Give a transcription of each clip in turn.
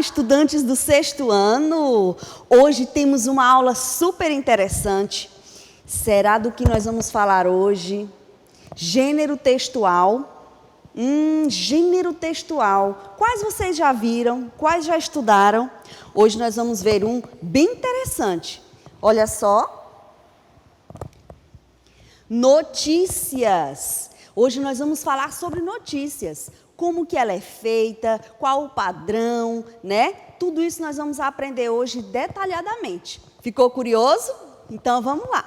estudantes do 6º ano! Hoje temos uma aula super interessante. Será do que nós vamos falar hoje? Gênero textual. Gênero textual. Quais vocês já viram? Quais já estudaram? Hoje nós vamos ver um bem interessante. Olha só. Notícias. Hoje nós vamos falar sobre notícias. Como que ela é feita, qual o padrão, né? Tudo isso nós vamos aprender hoje detalhadamente. Ficou curioso? Então vamos lá.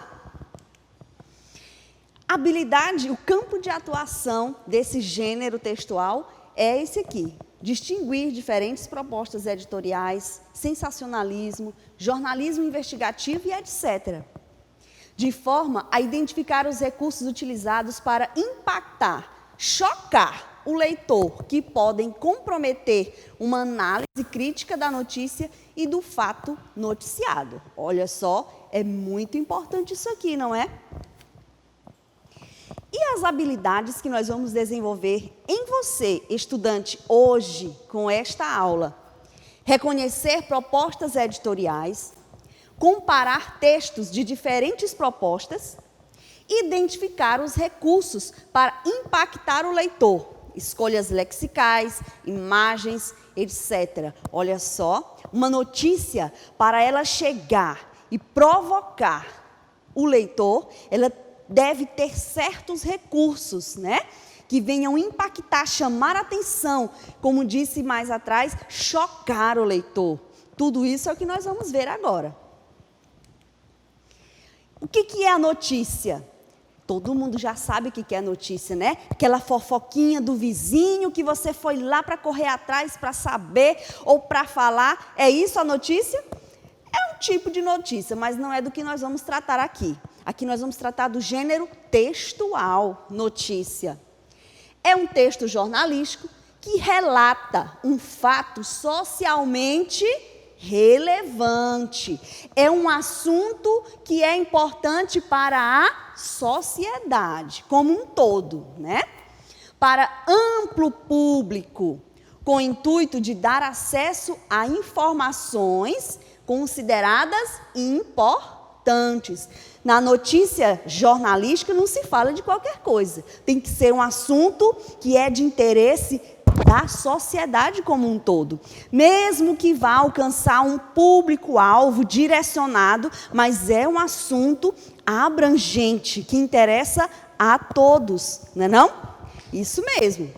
Habilidade, o campo de atuação desse gênero textual é esse aqui. Distinguir diferentes propostas editoriais, sensacionalismo, jornalismo investigativo e etc. De forma a identificar os recursos utilizados para impactar, chocar o leitor, que podem comprometer uma análise crítica da notícia e do fato noticiado. Olha só, é muito importante isso aqui, não é? E as habilidades que nós vamos desenvolver em você, estudante, hoje, com esta aula? Reconhecer propostas editoriais, comparar textos de diferentes propostas, identificar os recursos para impactar o leitor, escolhas lexicais, imagens, etc. Olha só, uma notícia, para ela chegar e provocar o leitor, ela deve ter certos recursos, né? Que venham impactar, chamar a atenção, como disse mais atrás, chocar o leitor. Tudo isso é o que nós vamos ver agora. O que é a notícia? Todo mundo já sabe o que é notícia, né? Aquela fofoquinha do vizinho que você foi lá para correr atrás para saber ou para falar. É isso a notícia? É um tipo de notícia, mas não é do que nós vamos tratar aqui. Aqui nós vamos tratar do gênero textual, notícia. É um texto jornalístico que relata um fato socialmente relevante. É um assunto que é importante para a sociedade como um todo, né? Para amplo público, com o intuito de dar acesso a informações consideradas importantes. Na notícia jornalística não se fala de qualquer coisa. Tem que ser um assunto que é de interesse da sociedade como um todo, mesmo que vá alcançar um público-alvo direcionado, mas é um assunto abrangente, que interessa a todos, não é não? Isso mesmo.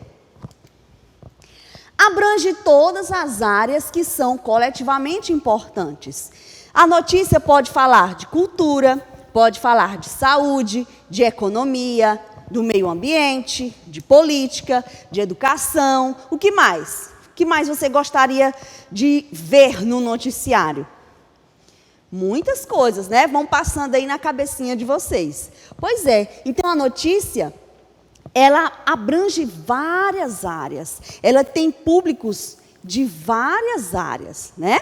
Abrange todas as áreas que são coletivamente importantes. A notícia pode falar de cultura, pode falar de saúde, de economia, do meio ambiente, de política, de educação. O que mais? O que mais você gostaria de ver no noticiário? Muitas coisas, né? Vão passando aí na cabecinha de vocês. Pois é, então a notícia, ela abrange várias áreas. Ela tem públicos de várias áreas, né?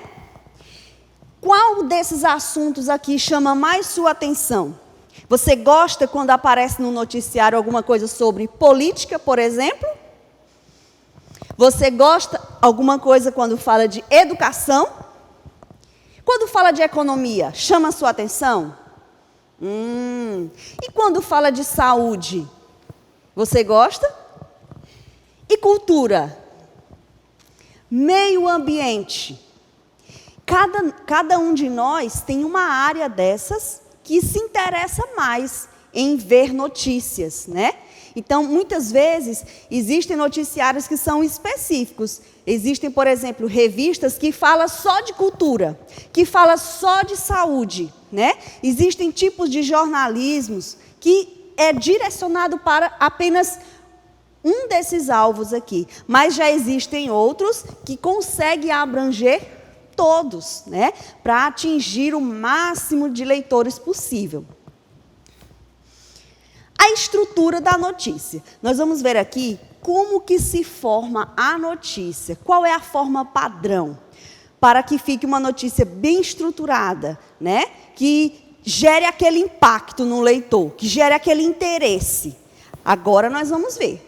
Qual desses assuntos aqui chama mais sua atenção? Você gosta quando aparece no noticiário alguma coisa sobre política, por exemplo? Você gosta alguma coisa quando fala de educação? Quando fala de economia, chama a sua atenção? E quando fala de saúde, você gosta? E cultura? Meio ambiente? Cada um de nós tem uma área dessas que se interessa mais em ver notícias, né? Então, muitas vezes, existem noticiários que são específicos. Existem, por exemplo, revistas que falam só de cultura, que falam só de saúde, né? Existem tipos de jornalismos que é direcionado para apenas um desses alvos aqui. Mas já existem outros que conseguem abranger todos, né, para atingir o máximo de leitores possível. A estrutura da notícia. Nós vamos ver aqui como que se forma a notícia. Qual é a forma padrão? Para que fique uma notícia bem estruturada, né, que gere aquele impacto no leitor, que gere aquele interesse. Agora nós vamos ver.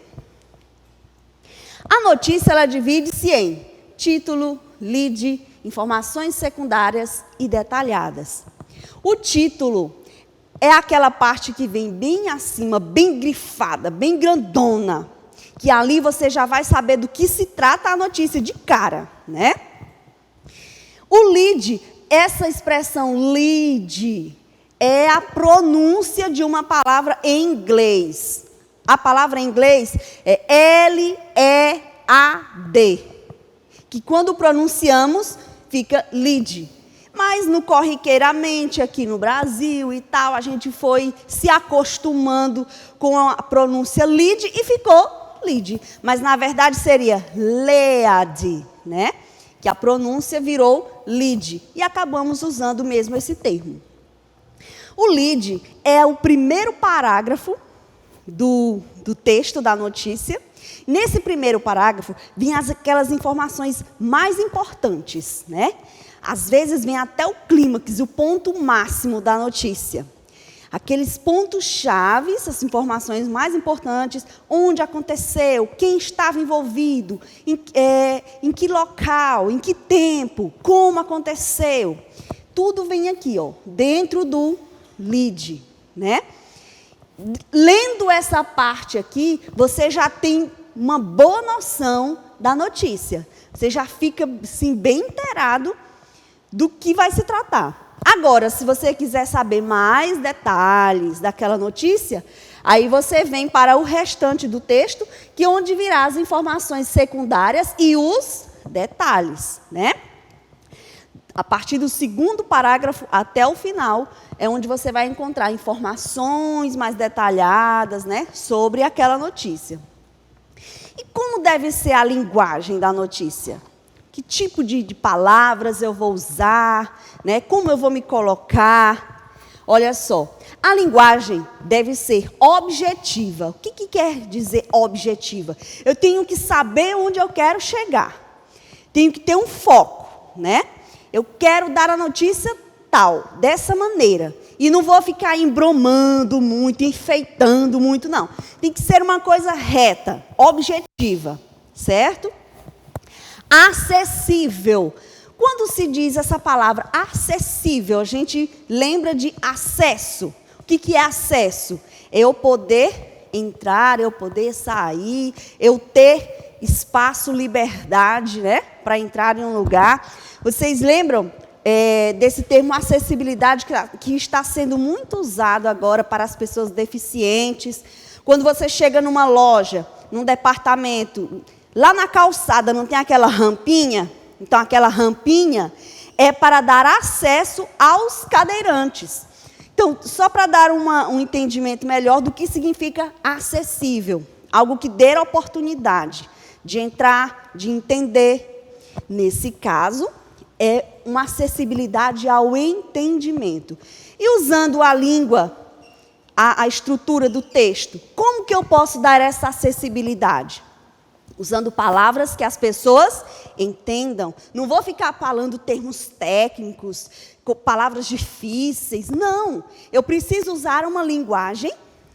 A notícia, ela divide-se em título, lide, informações secundárias e detalhadas. O título é aquela parte que vem bem acima, bem grifada, bem grandona, que ali você já vai saber do que se trata a notícia de cara, né? O lead, essa expressão lead, é a pronúncia de uma palavra em inglês. A palavra em inglês é L-E-A-D, que quando pronunciamos fica lead. Mas no corriqueiramente aqui no Brasil e tal, a gente foi se acostumando com a pronúncia lead e ficou lead. Mas na verdade seria lead, né? Que a pronúncia virou lead. E acabamos usando mesmo esse termo. O lead é o primeiro parágrafo do texto da notícia. Nesse primeiro parágrafo, vêm aquelas informações mais importantes, né? Às vezes vem até o clímax, o ponto máximo da notícia. Aqueles pontos-chave, as informações mais importantes, onde aconteceu, quem estava envolvido, em que local, em que tempo, como aconteceu. Tudo vem aqui, ó, dentro do lead, né? Lendo essa parte aqui, você já tem uma boa noção da notícia. Você já fica, assim, bem inteirado do que vai se tratar. Agora, se você quiser saber mais detalhes daquela notícia, aí você vem para o restante do texto, que é onde virá as informações secundárias e os detalhes, né? A partir do segundo parágrafo até o final, é onde você vai encontrar informações mais detalhadas, né, sobre aquela notícia. E como deve ser a linguagem da notícia? Que tipo de palavras eu vou usar, né? Como eu vou me colocar? Olha só, a linguagem deve ser objetiva. O que quer dizer objetiva? Eu tenho que saber onde eu quero chegar. Tenho que ter um foco, né? Eu quero dar a notícia tal, dessa maneira. E não vou ficar embromando muito, enfeitando muito, não. Tem que ser uma coisa reta, objetiva, certo? Acessível. Quando se diz essa palavra acessível, a gente lembra de acesso. O que é acesso? É eu poder entrar, eu poder sair, eu ter espaço, liberdade, né, para entrar em um lugar. Vocês lembram desse termo acessibilidade que está sendo muito usado agora para as pessoas deficientes? Quando você chega numa loja, num departamento, lá na calçada não tem aquela rampinha? Então, aquela rampinha é para dar acesso aos cadeirantes. Então, só para dar um entendimento melhor do que significa acessível. Algo que dê a oportunidade de entrar, de entender. Nesse caso, é uma acessibilidade ao entendimento. E usando a língua, a estrutura do texto, como que eu posso dar essa acessibilidade? Usando palavras que as pessoas entendam. Não vou ficar falando termos técnicos, palavras difíceis. Não. Eu preciso usar uma linguagem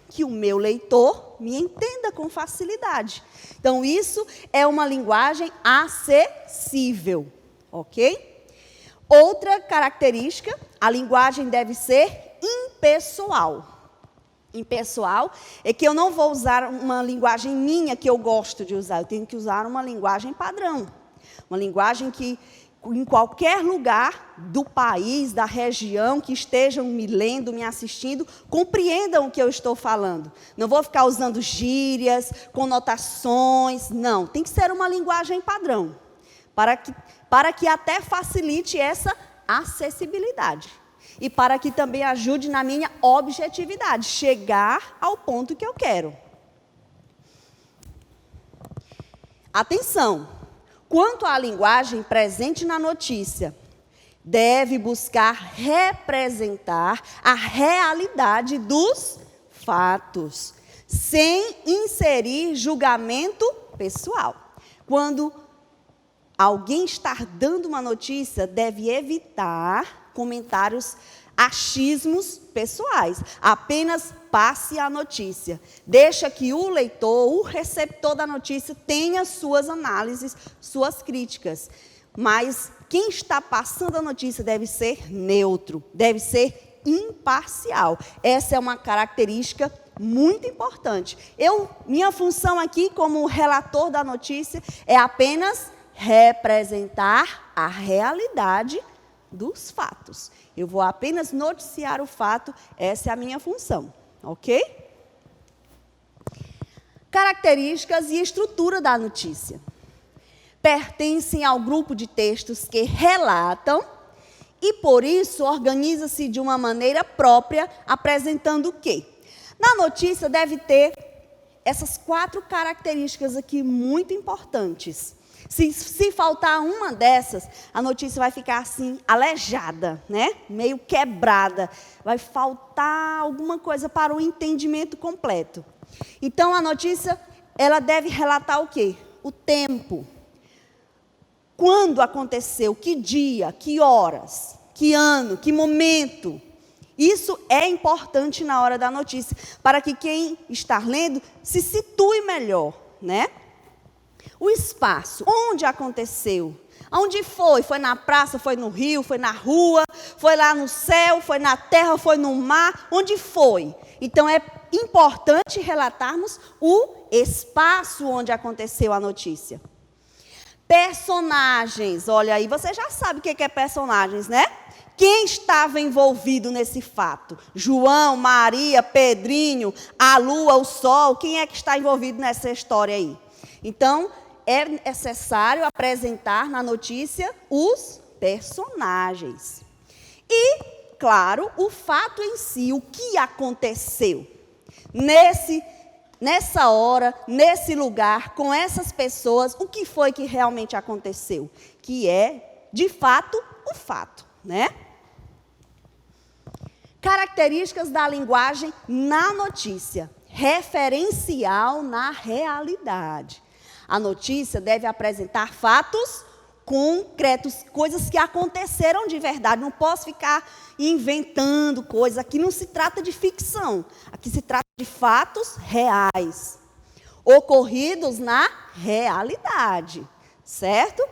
que o meu leitor me entenda com facilidade. Então, isso é uma linguagem acessível. Ok? Outra característica, a linguagem deve ser impessoal. Impessoal é que eu não vou usar uma linguagem minha que eu gosto de usar. Eu tenho que usar uma linguagem padrão. Uma linguagem que, em qualquer lugar do país, da região, que estejam me lendo, me assistindo, compreendam o que eu estou falando. Não vou ficar usando gírias, conotações. Não, tem que ser uma linguagem padrão. Para que até facilite essa acessibilidade. E para que também ajude na minha objetividade, chegar ao ponto que eu quero. Atenção! Quanto à linguagem presente na notícia, deve buscar representar a realidade dos fatos, sem inserir julgamento pessoal. Quando alguém está dando uma notícia, deve evitar comentários, achismos pessoais. Apenas passe a notícia. Deixa que o leitor, o receptor da notícia, tenha suas análises, suas críticas. mas quem está passando a notícia deve ser neutro, deve ser imparcial. Essa é uma característica muito importante. Minha função aqui, como relator da notícia, é apenas representar a realidade dos fatos. Eu vou apenas noticiar o fato, essa é a minha função, ok? Características e estrutura da notícia. Pertencem ao grupo de textos que relatam e, por isso, organiza-se de uma maneira própria, apresentando o quê? Na notícia deve ter essas 4 características aqui muito importantes. Se faltar uma dessas, a notícia vai ficar assim, aleijada, né? Meio quebrada. Vai faltar alguma coisa para o entendimento completo. Então, a notícia, ela deve relatar o quê? O tempo. Quando aconteceu, que dia, que horas, que ano, que momento. Isso é importante na hora da notícia, para que quem está lendo se situe melhor, né? O espaço, onde aconteceu, onde foi? Foi na praça, foi no rio, foi na rua, foi lá no céu, foi na terra, foi no mar, onde foi? Então, é importante relatarmos o espaço onde aconteceu a notícia. Personagens, olha aí, você já sabe o que é personagens, né? Quem estava envolvido nesse fato? João, Maria, Pedrinho, a lua, o sol, quem é que está envolvido nessa história aí? Então, é necessário apresentar na notícia os personagens. E, claro, o fato em si, o que aconteceu nessa hora, nesse lugar, com essas pessoas, o que foi que realmente aconteceu? Que é, de fato, o fato, né? Características da linguagem na notícia. Referencial na realidade. A notícia deve apresentar fatos concretos, coisas que aconteceram de verdade. Não posso ficar inventando coisas. Aqui não se trata de ficção. Aqui se trata de fatos reais, ocorridos na realidade, certo?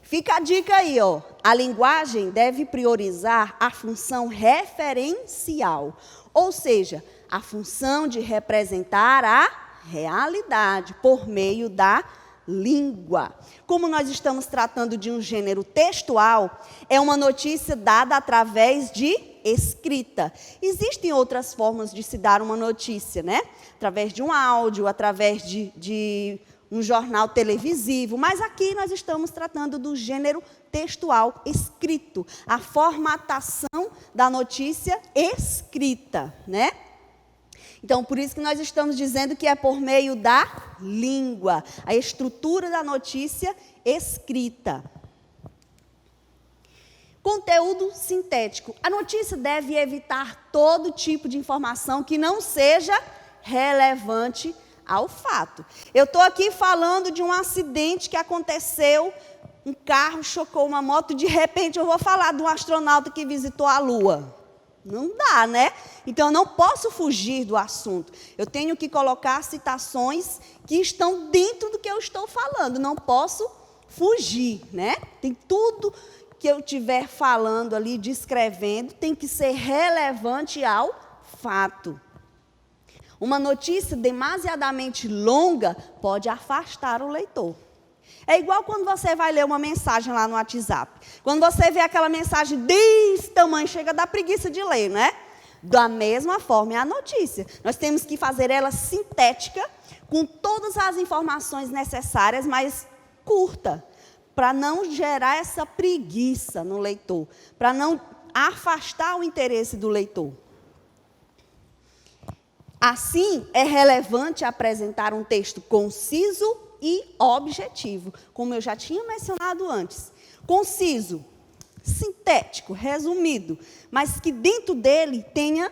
Fica a dica aí, ó. A linguagem deve priorizar a função referencial, ou seja, a função de representar a realidade por meio da língua. Como nós estamos tratando de um gênero textual, é uma notícia dada através de escrita. Existem outras formas de se dar uma notícia, né? Através de um áudio, através de um jornal televisivo, mas aqui nós estamos tratando do gênero textual escrito, a formatação da notícia escrita, né? Então, por isso que nós estamos dizendo que é por meio da língua, a estrutura da notícia escrita. Conteúdo sintético. A notícia deve evitar todo tipo de informação que não seja relevante ao fato. Eu estou aqui falando de um acidente que aconteceu, um carro chocou uma moto, de repente eu vou falar de um astronauta que visitou a Lua. Não dá, né? Então, eu não posso fugir do assunto. Eu tenho que colocar citações que estão dentro do que eu estou falando. Não posso fugir, né? Tem tudo que eu estiver falando ali, descrevendo, tem que ser relevante ao fato. Uma notícia demasiadamente longa pode afastar o leitor. É igual quando você vai ler uma mensagem lá no WhatsApp. Quando você vê aquela mensagem desse tamanho, chega a dar preguiça de ler, né? Da mesma forma é a notícia. Nós temos que fazer ela sintética, com todas as informações necessárias, mas curta, para não gerar essa preguiça no leitor, para não afastar o interesse do leitor. Assim, é relevante apresentar um texto conciso e objetivo, como eu já tinha mencionado antes. Conciso, sintético, resumido, mas que dentro dele tenha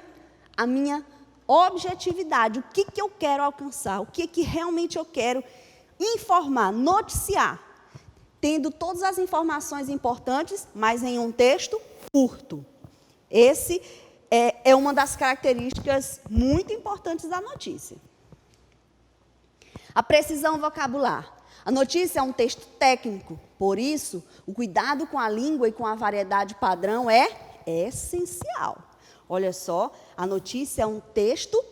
a minha objetividade, o que eu quero alcançar, o que realmente eu quero informar, noticiar, tendo todas as informações importantes, mas em um texto curto. Esse é uma das características muito importantes da notícia. A precisão vocabular. A notícia é um texto técnico, por isso, o cuidado com a língua e com a variedade padrão é essencial. Olha só, a notícia é um texto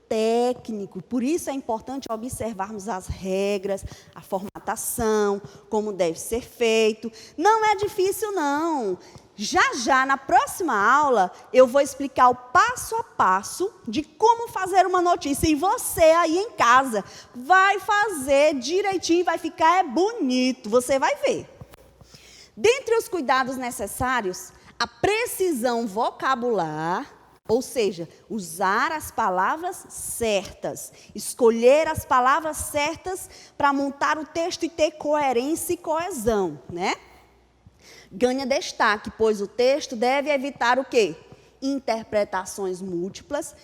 técnico, por isso é importante observarmos as regras, a formatação, como deve ser feito. Não é difícil, não. Já, na próxima aula, eu vou explicar o passo a passo de como fazer uma notícia. E você aí em casa vai fazer direitinho, vai ficar bonito, você vai ver. Dentre os cuidados necessários, a precisão vocabular, ou seja, usar as palavras certas, escolher as palavras certas para montar o texto e ter coerência e coesão, né? Ganha destaque, pois o texto deve evitar o quê? Interpretações múltiplas.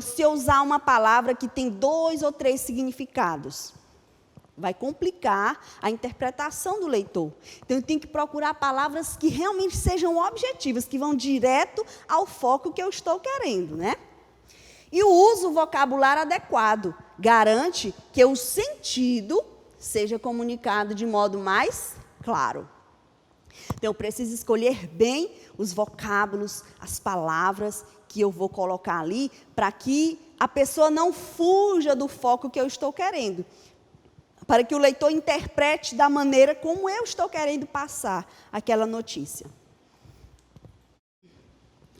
Se eu usar uma palavra que tem 2 ou 3 significados, vai complicar a interpretação do leitor. Então, eu tenho que procurar palavras que realmente sejam objetivas, que vão direto ao foco que eu estou querendo, né? E o uso vocabulário adequado garante que o sentido seja comunicado de modo mais claro. Então, eu preciso escolher bem os vocábulos, as palavras que eu vou colocar ali, para que a pessoa não fuja do foco que eu estou querendo. Para que o leitor interprete da maneira como eu estou querendo passar aquela notícia.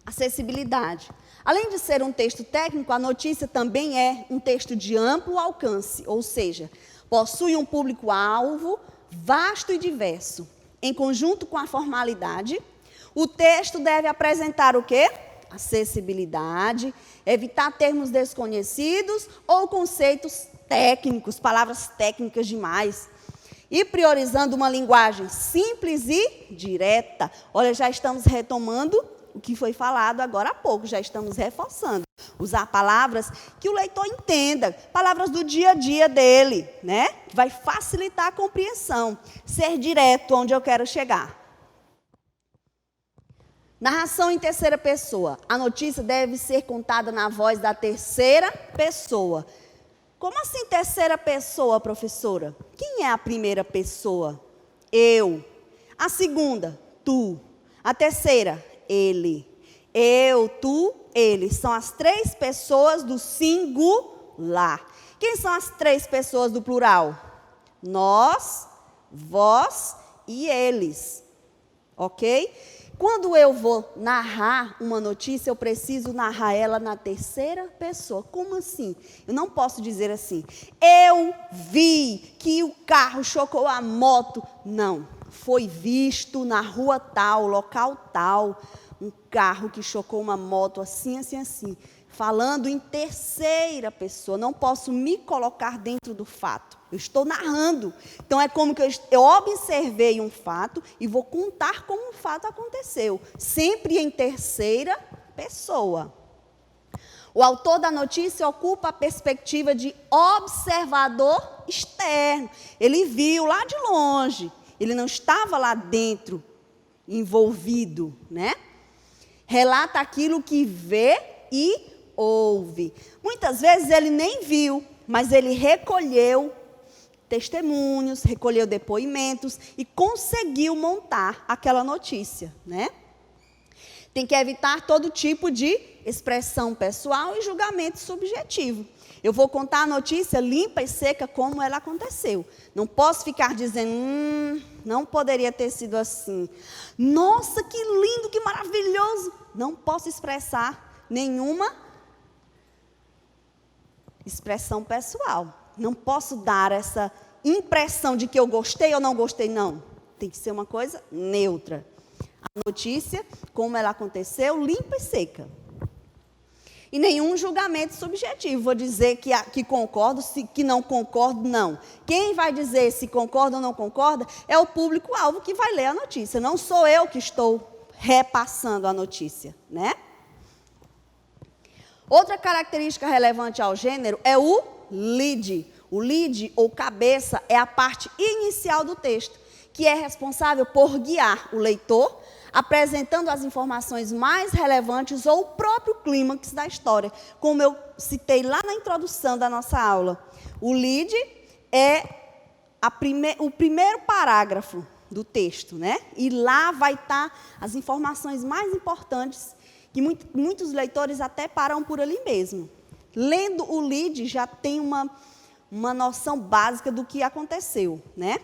Acessibilidade. Além de ser um texto técnico, a notícia também é um texto de amplo alcance, ou seja, possui um público-alvo vasto e diverso. Em conjunto com a formalidade, o texto deve apresentar o quê? Acessibilidade, evitar termos desconhecidos ou conceitos técnicos, palavras técnicas demais. E priorizando uma linguagem simples e direta. Olha, já estamos retomando o que foi falado agora há pouco, já estamos reforçando. Usar palavras que o leitor entenda, palavras do dia a dia dele, né? Vai facilitar a compreensão. Ser direto onde eu quero chegar. Narração em terceira pessoa. A notícia deve ser contada na voz da terceira pessoa. Como assim terceira pessoa, professora? Quem é a primeira pessoa? Eu. A segunda, tu. A terceira, ele. Eu, tu, ele. São as 3 pessoas do singular. Quem são as 3 pessoas do plural? Nós, vós e eles. Ok? Quando eu vou narrar uma notícia, eu preciso narrar ela na terceira pessoa. Como assim? Eu não posso dizer assim, eu vi que o carro chocou a moto. Não, foi visto na rua tal, local tal, um carro que chocou uma moto assim, assim, assim. Falando em terceira pessoa, não posso me colocar dentro do fato. Eu estou narrando. Então, é como que eu observei um fato e vou contar como o fato aconteceu. Sempre em terceira pessoa. O autor da notícia ocupa a perspectiva de observador externo. Ele viu lá de longe. Ele não estava lá dentro, envolvido, né? Relata aquilo que vê e ouve. Muitas vezes ele nem viu, mas ele recolheu testemunhos, recolheu depoimentos e conseguiu montar aquela notícia, né? Tem que evitar todo tipo de expressão pessoal e julgamento subjetivo. Eu vou contar a notícia limpa e seca como ela aconteceu. Não posso ficar dizendo, não poderia ter sido assim. Nossa, que lindo, que maravilhoso. Não posso expressar nenhuma expressão pessoal. Não posso dar essa impressão de que eu gostei ou não gostei, não. Tem que ser uma coisa neutra. A notícia, como ela aconteceu, limpa e seca. E nenhum julgamento subjetivo. Vou dizer que concordo, que não concordo, não. Quem vai dizer se concorda ou não concorda é o público-alvo que vai ler a notícia. Não sou eu que estou repassando a notícia, né? Outra característica relevante ao gênero é o lead. O lead, ou cabeça, é a parte inicial do texto, que é responsável por guiar o leitor, apresentando as informações mais relevantes ou o próprio clímax da história, como eu citei lá na introdução da nossa aula. O lead é o primeiro parágrafo do texto, né? E lá vai estar as informações mais importantes, que muitos leitores até param por ali mesmo. Lendo o lead, já tem uma noção básica do que aconteceu, né?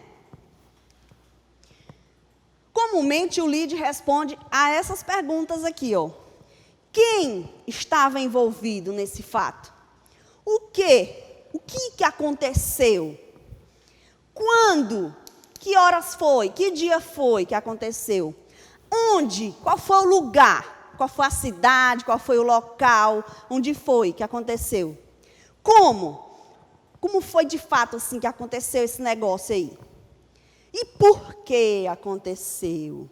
Comumente, o lead responde a essas perguntas aqui, ó. Quem estava envolvido nesse fato? O que? O que aconteceu? Quando? Que horas foi? Que dia foi que aconteceu? Onde? Qual foi o lugar? Qual foi a cidade? Qual foi o local? Onde foi que aconteceu? Como? Como foi de fato assim que aconteceu esse negócio aí? E por que aconteceu?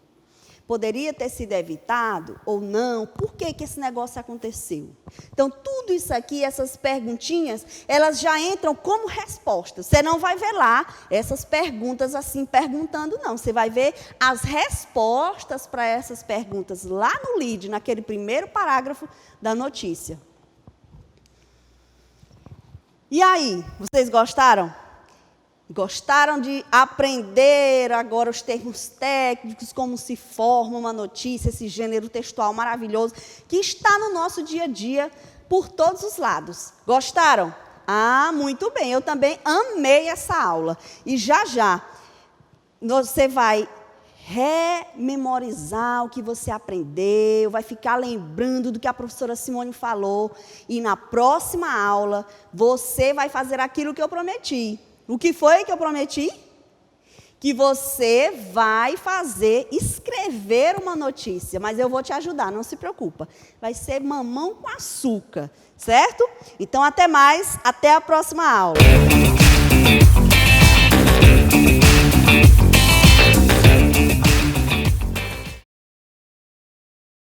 Poderia ter sido evitado ou não? Por que esse negócio aconteceu? Então, tudo isso aqui, essas perguntinhas, elas já entram como respostas. Você não vai ver lá essas perguntas assim, perguntando, não. Você vai ver as respostas para essas perguntas lá no lead, naquele primeiro parágrafo da notícia. E aí, vocês gostaram? Gostaram de aprender agora os termos técnicos, como se forma uma notícia, esse gênero textual maravilhoso, que está no nosso dia a dia por todos os lados. Gostaram? Ah, muito bem, eu também amei essa aula. E já você vai rememorizar o que você aprendeu, vai ficar lembrando do que a professora Simone falou, e na próxima aula você vai fazer aquilo que eu prometi. O que foi que eu prometi? Que você vai escrever uma notícia, mas eu vou te ajudar, não se preocupa. Vai ser mamão com açúcar, certo? Então, até mais, até a próxima aula.